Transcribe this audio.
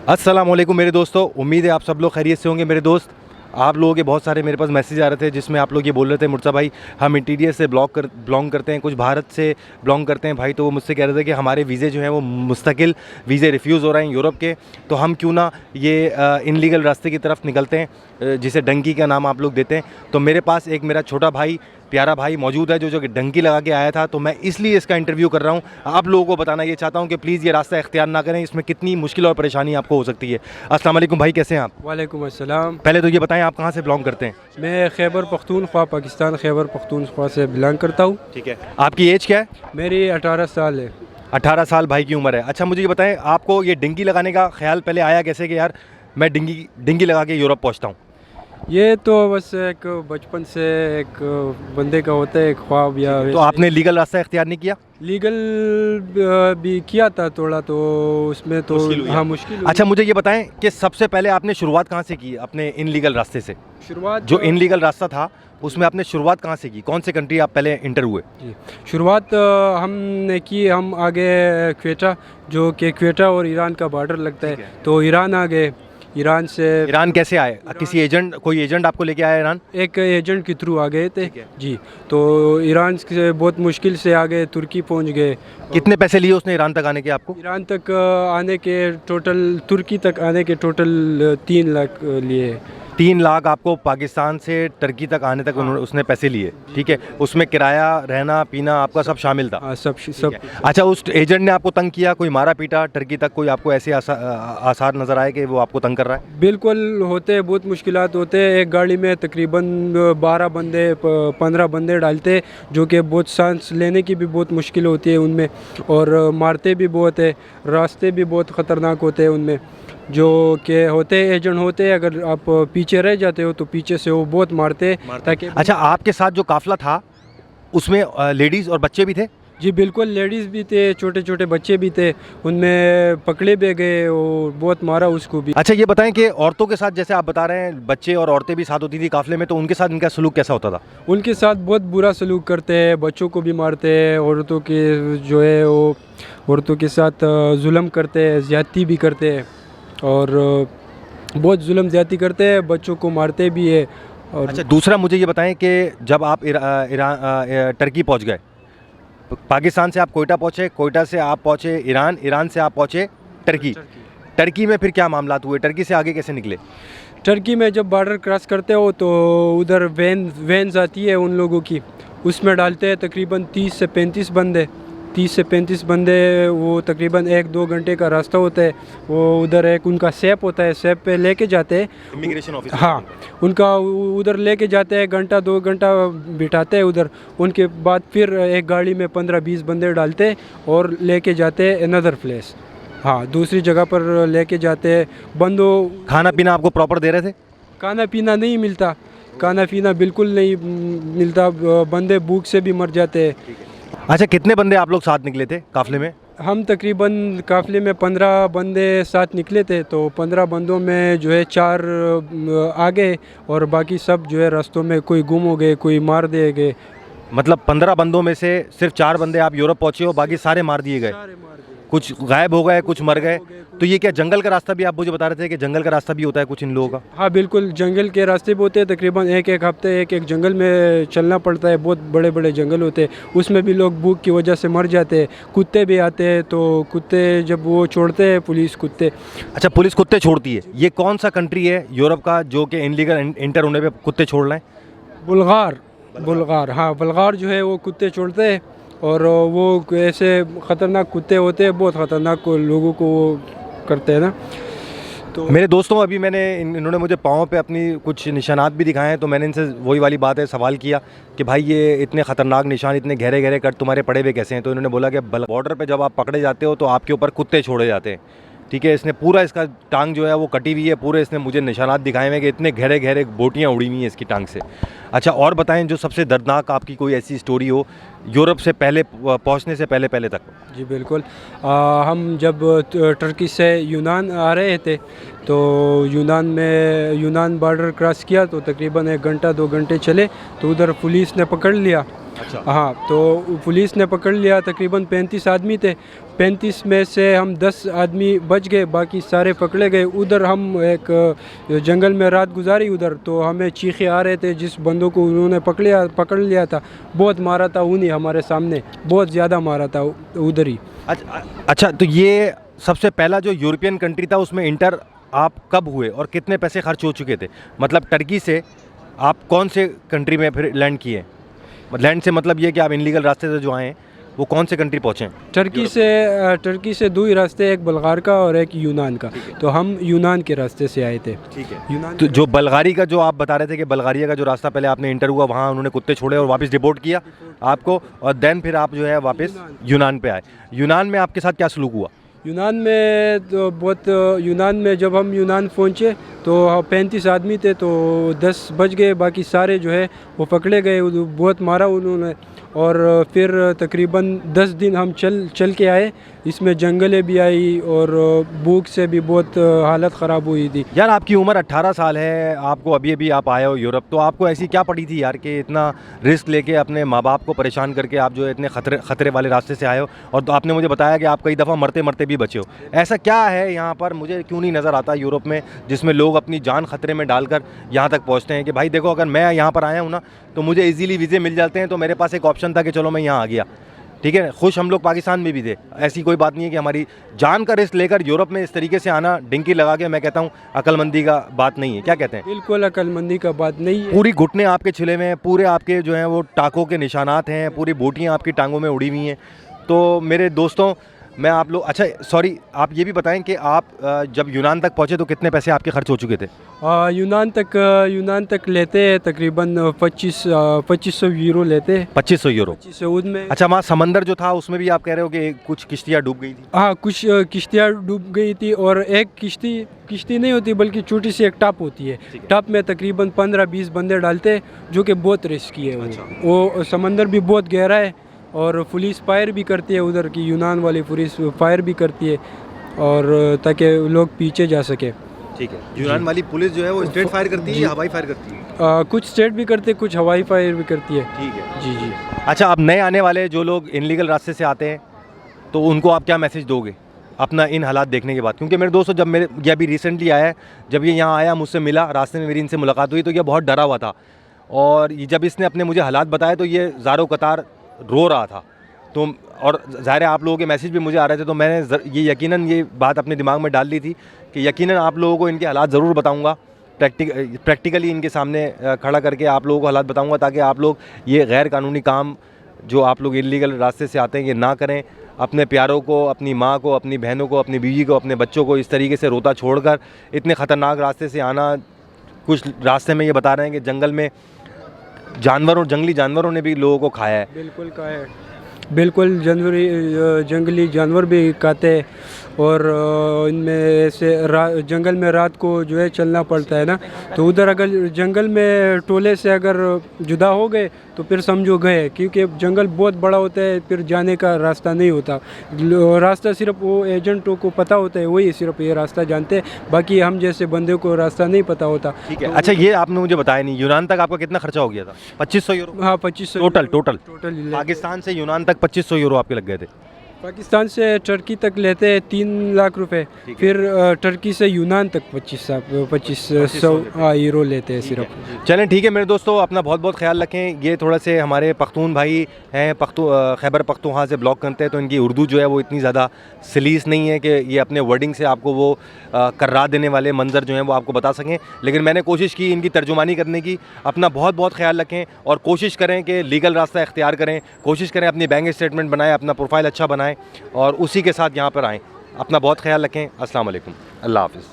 अस्सलाम वालेकुम मेरे दोस्तों, उम्मीद है आप सब लोग खैरियत से होंगे। मेरे दोस्त, आप लोगों के बहुत सारे मेरे पास मैसेज आ रहे थे जिसमें आप लोग ये बोल रहे थे मुर्तज़ा भाई हम इंटीरियर से बिलोंग करते हैं, कुछ भारत से बिलोंग करते हैं भाई। तो वो मुझसे कह रहे थे कि हमारे वीज़े जो हैं वो मुस्तकिल वीज़े रिफ्यूज़ हो रहे हैं यूरोप के, तो हम क्यों ना ये इनलीगल रास्ते की तरफ निकलते हैं, जिसे डंकी का नाम आप लोग देते हैं। तो मेरे पास एक मेरा छोटा भाई, प्यारा भाई मौजूद है जो डंकी लगा के आया था, तो मैं इसलिए इसका इंटरव्यू कर रहा हूँ। आप लोगों को बताना ये चाहता हूँ कि प्लीज़ ये रास्ता इख्तियार ना करें, इसमें कितनी मुश्किल और परेशानी आपको हो सकती है। अस्सलाम वालेकुम भाई, कैसे हैं आप? वालेकुम अस्सलाम। पहले तो ये बताएं आप कहाँ से बिलोंग करते हैं? मैं खैबर पख्तूनख्वा, पाकिस्तान खैबर पख्तूनख्वा से बिलोंग करता हूँ। ठीक है, आपकी एज क्या है? मेरी 18 साल है। 18 साल भाई की उम्र है। अच्छा मुझे ये बताएं, आपको ये डिंगी लगाने का ख्याल पहले आया कैसे कि यार मैं डिंगी लगा के यूरोप पहुँचता हूँ? ये तो बस एक बचपन से एक बंदे का होता है, एक ख्वाब या तो आपने लीगल रास्ता इख्तियार नहीं किया? लीगल भी किया था थोड़ा, तो उसमें तो हाँ मुश्किल हुई। अच्छा मुझे ये बताएं कि सबसे पहले आपने शुरुआत कहाँ से की अपने इनलीगल रास्ते से? शुरुआत जो इनलीगल रास्ता था उसमें आपने शुरुआत कहाँ से की? कौन से कंट्री आप पहले इंटर हुए? जी, शुरुआत हमने की, हम आगे क्वेटा, जो कि क्वेटा और ईरान का बॉर्डर लगता है, तो ईरान आ गए। ईरान कैसे आए? किसी एजेंट, कोई एजेंट आपको लेके आया ईरान? एक एजेंट के थ्रू आ गए थे जी। तो ईरान से बहुत मुश्किल से आ गए, तुर्की पहुंच गए। कितने पैसे लिए उसने ईरान तक आने के आपको? ईरान तक आने के टोटल, तुर्की तक आने के टोटल 3 लाख लिए। 3 लाख आपको पाकिस्तान से टर्की तक आने तक उसने पैसे लिए, ठीक है? उसमें किराया, रहना, पीना आपका सब शामिल था? हाँ, सब। अच्छा, उस एजेंट ने आपको तंग किया, कोई मारा पीटा टर्की तक? कोई आपको ऐसे आसार नज़र आए कि वो आपको तंग कर रहा है? बिल्कुल होते हैं, बहुत मुश्किलात होते हैं। एक गाड़ी में तकरीबन 12 बंदे 15 बंदे डालते, जो कि बहुत सांस लेने की भी बहुत मुश्किल होती है उनमें, और मारते भी बहुत है। रास्ते भी बहुत ख़तरनाक होते हैं उनमें, जो कि होते एजेंट होते हैं। अगर आप पीछे रह जाते हो तो पीछे से वो बहुत मारते ताकि। अच्छा, आपके साथ जो काफिला था उसमें लेडीज़ और बच्चे भी थे? जी बिल्कुल, लेडीज़ भी थे, छोटे छोटे बच्चे भी थे, उनमें पकड़े भी गए और बहुत मारा उसको भी। अच्छा ये बताएं कि औरतों के साथ, जैसे आप बता रहे हैं बच्चे और औरतें भी साथ होती थी काफिले में, तो उनके साथ इनका सलूक कैसा होता था? उनके साथ बहुत बुरा सलूक करते हैं, बच्चों को भी मारते हैं, औरतों के जो है वो औरतों के साथ जुल्म करते हैं, ज़्यादती भी करते हैं, और बहुत जुल्म ज़्यादती करते हैं, बच्चों को मारते भी है। और अच्छा दूसरा मुझे ये बताएं कि जब आप टर्की पहुंच गए, पाकिस्तान से आप कोयटा पहुंचे, कोयटा से आप पहुंचे ईरान, ईरान से आप पहुंचे टर्की। टर्की में फिर क्या मामलात हुए? टर्की से आगे कैसे निकले? टर्की में जब बॉर्डर क्रॉस करते हो तो उधर वैन आती है उन लोगों की, उसमें डालते हैं तकरीबन 30 से 35 बंदे। 30 से 35 बंदे, वो तकरीबन 1-2 घंटे का रास्ता होता है। वो उधर एक उनका सेप होता है, सेप पे लेके जाते हैं इमिग्रेशन ऑफिस। हाँ, उनका उधर लेके जाते हैं, घंटा 2 घंटा बिठाते हैं उधर। उनके बाद फिर एक गाड़ी में 15-20 बंदे डालते और लेके जाते हैं अनदर प्लेस, हाँ दूसरी जगह पर लेके जाते हैं। बंदों खाना पीना आपको प्रॉपर दे रहे थे? खाना पीना नहीं मिलता, खाना पीना बिल्कुल नहीं मिलता, बंदे भूख से भी मर जाते हैं। अच्छा कितने बंदे आप लोग साथ निकले थे काफिले में? हम तकरीबन काफ़िले में 15 बंदे साथ निकले थे, तो 15 बंदों में जो है 4 आ गए और बाकी सब जो है रास्तों में कोई गुम हो गए, कोई मार दिए गए। मतलब 15 बंदों में से सिर्फ 4 बंदे आप यूरोप पहुंचे हो, बाकी सारे मार दिए गए? कुछ गायब हो गए, कुछ मर गए। तो ये क्या जंगल का रास्ता भी, आप मुझे बता रहे थे कि जंगल का रास्ता भी होता है कुछ इन लोगों का? हाँ बिल्कुल, जंगल के रास्ते भी होते हैं। तकरीबन एक हफ्ते एक जंगल में चलना पड़ता है, बहुत बड़े बड़े जंगल होते हैं, उसमें भी लोग भूख की वजह से मर जाते हैं। कुत्ते भी आते हैं, तो कुत्ते जब वो छोड़ते हैं पुलिस कुत्ते। अच्छा पुलिस कुत्ते छोड़ती है? ये कौन सा कंट्री है यूरोप का जो कि इनलीगल इंटर होने पे कुत्ते छोड़ रहे हैं? बुल्गार, हाँ बुल्गार जो है वो कुत्ते छोड़ते हैं, और वो ऐसे ख़तरनाक कुत्ते होते हैं, बहुत ख़तरनाक लोगों को वो करते हैं ना। तो मेरे दोस्तों अभी इन्होंने मुझे पाँव पे अपनी कुछ निशानात भी दिखाए हैं, तो मैंने इनसे वही वाली बात है सवाल किया कि भाई ये इतने ख़तरनाक निशान, इतने गहरे गहरे कट तुम्हारे पड़े हुए कैसे हैं? तो इन्होंने बोला कि बॉर्डर पे जब आप पकड़े जाते हो तो आपके ऊपर कुत्ते छोड़े जाते हैं, ठीक है? इसने पूरा इसका टांग जो है वो कटी हुई है, पूरे इसने मुझे निशानात दिखाए हुए हैं कि इतने गहरे गहरे बोटियाँ उड़ी हुई हैं इसकी टांग से। अच्छा और बताएं जो सबसे दर्दनाक आपकी कोई ऐसी स्टोरी हो यूरोप से पहले पहुंचने से पहले तक। जी बिल्कुल, हम जब टर्की से यूनान आ रहे थे, तो यूनान बॉर्डर क्रॉस किया, तो तकरीबन 1 घंटा 2 घंटे चले, तो उधर पुलिस ने पकड़ लिया। अच्छा। हाँ, तो पुलिस ने पकड़ लिया, तकरीबन 35 आदमी थे। 35 में से हम 10 आदमी बच गए, बाकी सारे पकड़े गए। उधर हम एक जंगल में रात गुजारी उधर, तो हमें चीखे आ रहे थे। जिस बंदों को उन्होंने पकड़ लिया था, बहुत मारा था उन्हीं हमारे सामने, बहुत ज़्यादा मारा था उधर ही। अच्छा, तो ये सबसे पहला जो यूरोपियन कंट्री था उसमें इंटर आप कब हुए और कितने पैसे खर्च हो चुके थे? मतलब टर्की से आप कौन से कंट्री में फिर लैंड किए? लैंड से मतलब ये कि आप इनलीगल रास्ते से जो आए हैं वो कौन से कंट्री पहुँचे? टर्की से दो ही रास्ते, एक बल्गार का और एक यूनान का। तो हम यूनान के रास्ते से आए थे। ठीक है। यूनान तो जो बल्गारी का जो आप बता रहे थे कि बल्गारिया का जो रास्ता पहले आपने इंटर हुआ, वहाँ उन्होंने कुत्ते छोड़े और वापस डिपोर्ट किया आपको, और देन फिर आप जो है वापस यूनान पे आए। यूनान में आपके साथ क्या सलूक हुआ? यूनान में तो बहुत, यूनान में जब हम यूनान पहुँचे तो 35 आदमी थे, तो 10 बच गए, बाकी सारे जो है वो पकड़े गए। बहुत मारा उन्होंने, और फिर तकरीबन 10 दिन हम चल के आए। इसमें जंगलें भी आई और भूख से भी बहुत हालत ख़राब हुई थी। यार आपकी उम्र 18 साल है, आपको अभी आप आए हो यूरोप, तो आपको ऐसी क्या पड़ी थी यार कि इतना रिस्क लेके अपने माँ बाप को परेशान करके आप जो है इतने खतरे वाले रास्ते से आए हो? और तो आपने मुझे बताया कि आप कई दफ़ा मरते मरते भी बचे हो। ऐसा क्या है यहाँ पर, मुझे क्यों नहीं नज़र आता यूरोप में, जिसमें लोग अपनी जान खतरे में डालकर यहाँ तक पहुँचते हैं कि भाई देखो अगर मैं यहाँ पर आया हूँ ना तो मुझे ईजीली वीज़े मिल जाते हैं, तो मेरे पास एक ऑप्शन था कि चलो मैं यहाँ आ गया। ठीक है, खुश हम लोग पाकिस्तान में भी थे। ऐसी कोई बात नहीं है कि हमारी जान का रिस्क लेकर यूरोप में इस तरीके से आना डिंकी लगा के, मैं कहता हूँ अक्लमंदी का बात नहीं है। क्या कहते हैं? बिल्कुल अक्लमंदी का बात नहीं है। पूरी घुटने आपके छिले हुए हैं, पूरे आपके जो हैं वो टाकों के निशानात हैं, पूरी बोटियाँ आपकी टांगों में उड़ी हुई हैं। तो मेरे दोस्तों, मैं आप लोग, अच्छा सॉरी, आप ये भी बताएं कि आप जब यूनान तक पहुँचे तो कितने पैसे आपके खर्च हो चुके थे? यूनान तक लेते हैं तकरीबन 2500 यूरो लेते हैं। 2500 यूरो? 2500 उनमें। अच्छा, वहाँ समंदर जो था उसमें भी आप कह रहे हो कि कुछ किश्तियाँ डूब गई थी? हाँ, कुछ किश्तियाँ डूब गई थी, और एक किश्ती नहीं होती बल्कि छोटी सी एक टॉप होती है। टॉप में तकरीबन 15-20 बंदे डालते हैं, जो कि बहुत रिस्की है। वो समंदर भी बहुत गहरा है, और पुलिस फायर भी करती है, उधर की यूनान वाली पुलिस फायर भी करती है, और ताकि लोग पीछे जा सके। ठीक है। यूनान वाली पुलिस जो है वो स्ट्रेट फायर करती है या हवाई फायर करती है? कुछ स्टेट भी करते हैं, कुछ हवाई फायर भी करती है। ठीक है। जी जी। अच्छा, अब नए आने वाले जो लोग इनलीगल रास्ते से आते हैं तो उनको आप क्या मैसेज दोगे अपना इन हालात देखने के बाद? क्योंकि मेरे दोस्तों, जब ये अभी रिसेंटली आया है, जब ये यहाँ आया, मुझसे मिला, रास्ते में मेरी इनसे मुलाकात हुई, तो ये बहुत डरा हुआ था, और जब इसने अपने मुझे हालात बताए तो ये ज़ारो कतार रो रहा था। तो और ज़ाहिर है आप लोगों के मैसेज भी मुझे आ रहे थे, तो मैंने ये यकीनन ये बात अपने दिमाग में डाल ली थी कि यकीनन आप लोगों को इनके हालात ज़रूर बताऊंगा, प्रैक्टिकली इनके सामने खड़ा करके आप लोगों को हालात बताऊंगा, ताकि आप लोग ये गैर कानूनी काम जो आप लोग इल्लीगल रास्ते से आते हैं ये ना करें। अपने प्यारों को, अपनी माँ को, अपनी बहनों को, अपनी बीवी को, अपने बच्चों को इस तरीके से रोता छोड़कर इतने ख़तरनाक रास्ते से आना। कुछ रास्ते में ये बता रहे हैं कि जंगल में जंगली जानवरों ने भी लोगों को खाया है। बिल्कुल खाया है, बिल्कुल जंगली जानवर भी खाते हैं, और इनमें ऐसे जंगल में रात को जो है चलना पड़ता है ना, तो उधर अगर जंगल में टोले से अगर जुदा हो गए तो फिर समझो गए, क्योंकि जंगल बहुत बड़ा होता है, फिर जाने का रास्ता नहीं होता। रास्ता सिर्फ वो एजेंटों को पता होता है, वही सिर्फ ये रास्ता जानते हैं, बाकी हम जैसे बंदे को रास्ता नहीं पता होता। ठीक है। अच्छा, ये आपने मुझे बताया नहीं, यूनान तक आपका कितना खर्चा हो गया था? 2500 यूरो? हाँ, 2500 टोटल। पाकिस्तान से यूनान तक 2500 यूरो आपके लग गए थे? पाकिस्तान से टर्की तक लेते हैं 3 लाख रुपए, फिर टर्की से यूनान तक 2500 यूरो लेते हैं सिर्फ। चलें ठीक है मेरे दोस्तों, अपना बहुत बहुत ख्याल रखें। ये थोड़े से हमारे पख्तून भाई हैं, खैबर पख्तूनख्वा से ब्लॉग करते हैं, तो इनकी उर्दू जो है वो इतनी ज़्यादा सलीस नहीं है कि ये अपने वर्डिंग से आपको वो कर्रा देने वाले मंजर जो हैं वो आपको बता सकें, लेकिन मैंने कोशिश की इनकी तर्जुमानी करने की। अपना बहुत बहुत ख्याल रखें और कोशिश करें कि लीगल रास्ता इख्तियार करें, कोशिश करें अपनी बैंक स्टेटमेंट बनाएं, अपना प्रोफाइल अच्छा बनाएं और उसी के साथ यहाँ पर आएँ। अपना बहुत ख्याल रखें। अस्सलाम वालेकुम, अल्लाह हाफ़िज़।